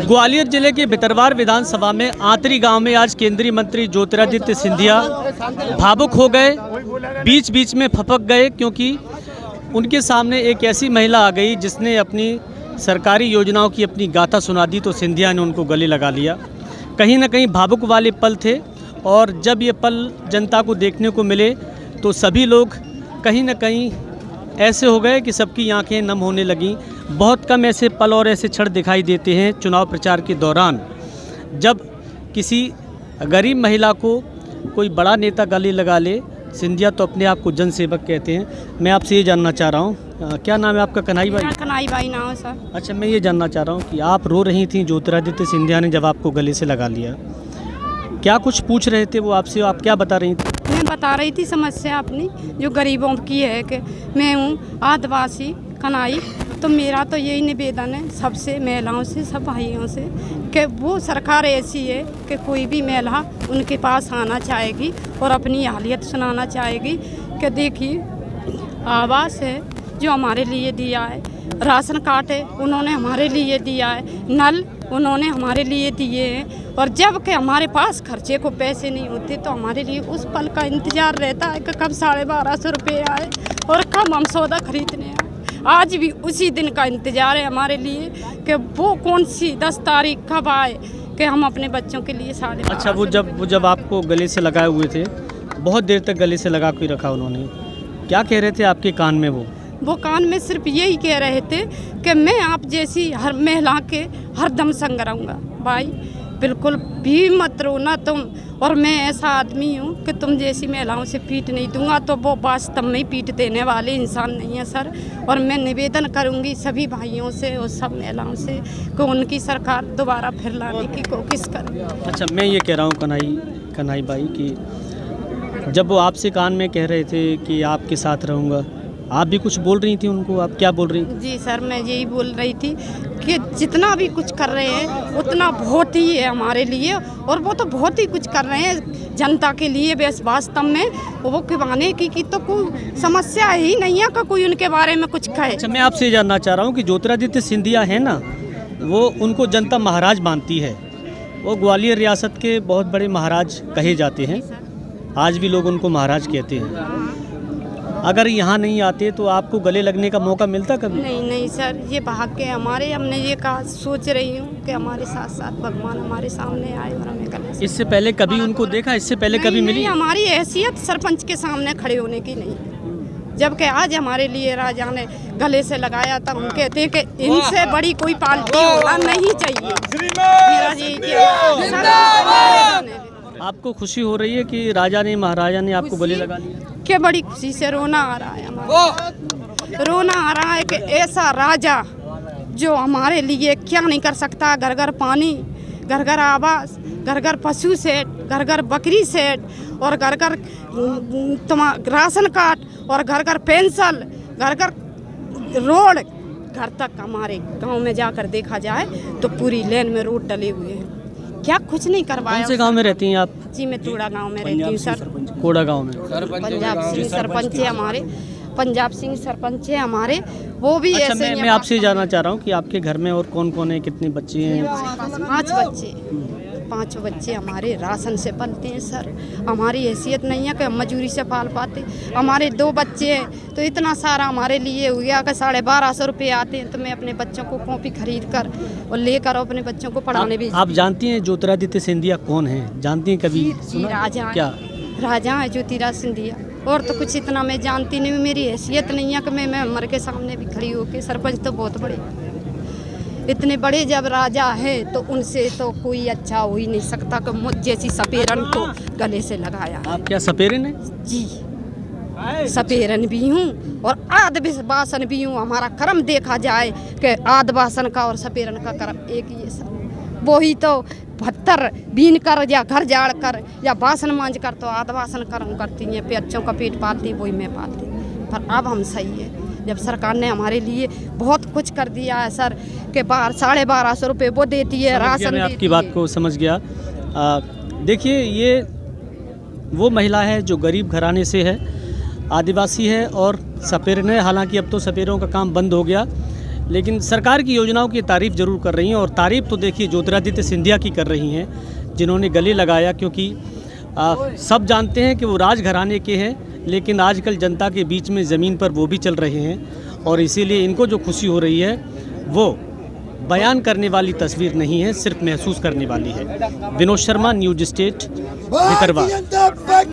ग्वालियर जिले के भितरवार विधानसभा में आंतरी गांव में आज केंद्रीय मंत्री ज्योतिरादित्य सिंधिया भावुक हो गए, बीच बीच में फपक गए, क्योंकि उनके सामने एक ऐसी महिला आ गई जिसने अपनी सरकारी योजनाओं की अपनी गाथा सुना दी, तो सिंधिया ने उनको गले लगा लिया। कहीं ना कहीं भावुक वाले पल थे, और जब ये पल जनता को देखने को मिले तो सभी लोग कहीं ना कहीं ऐसे हो गए कि सबकी आंखें नम होने लगीं। बहुत कम ऐसे पल और ऐसे क्षण दिखाई देते हैं चुनाव प्रचार के दौरान, जब किसी गरीब महिला को कोई बड़ा नेता गले लगा ले। सिंधिया तो अपने आप को जनसेवक कहते हैं। मैं आपसे ये जानना चाह रहा हूँ, क्या नाम है आपका? कन्हई भाई? कन्हई भाई नाम है सर। अच्छा, मैं ये जानना चाह रहा हूँ कि आप रो रही थी ज्योतिरादित्य सिंधिया ने जब आपको गले से लगा लिया, क्या कुछ पूछ रहे थे वो आपसे? आप क्या बता रही थी? मैं बता रही थी समस्या अपनी जो गरीबों की है कि मैं हूँ आदिवासी कन्हई, तो मेरा तो यही निवेदन है सबसे, महिलाओं से, सब भाइयों से, कि वो सरकार ऐसी है कि कोई भी महिला उनके पास आना चाहेगी और अपनी हालियत सुनाना चाहेगी कि देखिए आवास है जो हमारे लिए दिया है, राशन कार्ड है उन्होंने हमारे लिए दिया है, नल उन्होंने हमारे लिए दिए हैं, और जब कि हमारे पास खर्चे को पैसे नहीं होते तो हमारे लिए उस पल का इंतज़ार रहता है कि कब 1250 रुपये आए और कब हम सौदा खरीदने आए। आज भी उसी दिन का इंतज़ार है हमारे लिए कि वो कौन सी 10 तारीख कब आए कि हम अपने बच्चों के लिए 1250। अच्छा, वो जब आपको गले से लगाए हुए थे, बहुत देर तक गले से लगा के रखा उन्होंने, क्या कह रहे थे आपके कान में? वो कान में सिर्फ यही कह रहे थे कि मैं आप जैसी हर महिला के हरदम संग रहूँगा भाई, बिल्कुल भी मत रोना तुम, और मैं ऐसा आदमी हूँ कि तुम जैसी महिलाओं से पीट नहीं दूंगा। तो वो वास्तव में ही पीट देने वाले इंसान नहीं है सर, और मैं निवेदन करूँगी सभी भाइयों से और सब महिलाओं से कि उनकी सरकार दोबारा फिर लाने की कोशिश करे। अच्छा, मैं ये कह रहा हूँ कन्हई भाई कि जब वो आपसे कान में कह रहे थे कि आपके साथ रहूँगा, आप भी कुछ बोल रही थी उनको? आप क्या बोल रही थी? जी सर, मैं यही बोल रही थी कि जितना भी कुछ कर रहे हैं उतना बहुत ही है हमारे लिए, और वो तो बहुत ही कुछ कर रहे हैं जनता के लिए। वास्तव में वो किबाने की तो कोई समस्या ही नहीं है कि कोई उनके बारे में कुछ कहे। अच्छा, मैं आपसे जानना चाह रहा हूँ कि ज्योतिरादित्य सिंधिया है ना, वो उनको जनता महाराज मानती है। वो ग्वालियर रियासत के बहुत बड़े महाराज कहे जाते हैं, आज भी लोग उनको महाराज कहते हैं। अगर यहाँ नहीं आते तो आपको गले लगने का मौका मिलता कभी? नहीं सर, ये भाग्य है हमारे। हमने ये कहा, सोच रही हूँ कि हमारे साथ साथ भगवान हमारे सामने आए और हमें गले से। इससे पहले कभी उनको देखा? इससे पहले कभी मिली? नहीं, हमारी हैसियत सरपंच के सामने खड़े होने की नहीं, जबकि आज हमारे लिए राजा ने गले से लगाया था। हम कहते हैं कि इनसे बड़ी कोई पार्टी होना नहीं चाहिए। मेरा ये आपको खुशी हो रही है कि राजा ने, महाराजा ने आपको गले लगा लिया? क्या बड़ी खुशी से रोना आ रहा है हमारा, रोना आ रहा है कि ऐसा राजा जो हमारे लिए क्या नहीं कर सकता। घर घर पानी, घर घर आवास, घर घर पशु सेट, घर घर बकरी सेट, और घर घर राशन कार्ड, और घर घर पेंशन, घर घर रोड, घर तक हमारे गांव में जाकर देखा जाए तो पूरी लेन में रोड डले हुए हैं। क्या कुछ नहीं करवाया। कौन से गांव में रहती हैं आप? जी, मैं तोड़ा गांव में रहती हूँ सर। कोड़ा गांव में? पंजाब सिंह सरपंच है हमारे, पंजाब सिंह सरपंच है हमारे, वो भी अच्छा, ऐसे। मैं आपसे जानना चाह रहा हूँ कि आपके घर में और कौन कौन है, कितने बच्चे हैं? 5 बच्चे। 5 बच्चे हमारे राशन से पलते हैं सर। हमारी हैसियत नहीं है कि हम मजूरी से पाल पाते। हमारे 2 बच्चे हैं तो इतना सारा हमारे लिए हो गया कि 1250 रुपये आते हैं, तो मैं अपने बच्चों को कॉपी खरीद कर और लेकर अपने बच्चों को पढ़ाने भी। आप जानती हैं ज्योतिरादित्य सिंधिया कौन है? जानती हैं कभी? जी, राजा क्या राजा है ज्योतिरादित्य सिंधिया, और तो कुछ इतना मैं जानती नहीं। मेरी हैसियत नहीं है कि मैं मर के सामने भी खड़ी होके। सरपंच तो बहुत बड़े, इतने बड़े जब राजा है तो उनसे तो कोई अच्छा हो ही नहीं सकता कि मुझ जैसी सपेरन को गले से लगाया। आप क्या सपेरन हैं? जी, सपेरन भी हूँ और आदिवासन भी हूँ। हमारा कर्म देखा जाए कि आदिवासन का और सपेरन का कर्म एक ही है सर। वही तो 72 बीन कर या घर जाड़ कर या बासन मांझ कर तो आदिवासन कर्म करती हैं, बच्चों का पेट पालती, वही मैं पालती। पर अब हम सही है, जब सरकार ने हमारे लिए बहुत कुछ कर दिया है सर, के 1250 रुपये वो देती है, राशन। मैं आपकी बात को समझ गया। देखिए, ये वो महिला है जो गरीब घराने से है, आदिवासी है और सपेरन है। हालांकि अब तो सपेरों का काम बंद हो गया, लेकिन सरकार की योजनाओं की तारीफ़ ज़रूर कर रही हैं। और तारीफ़ तो देखिए ज्योतिरादित्य सिंधिया की कर रही हैं, जिन्होंने गले लगाया, क्योंकि सब जानते हैं कि वो राजघराने के हैं, लेकिन आजकल जनता के बीच में ज़मीन पर वो भी चल रहे हैं। और इसीलिए इनको जो खुशी हो रही है वो बयान करने वाली तस्वीर नहीं है, सिर्फ महसूस करने वाली है। Vinod Sharma, news state, Bhitiharwa.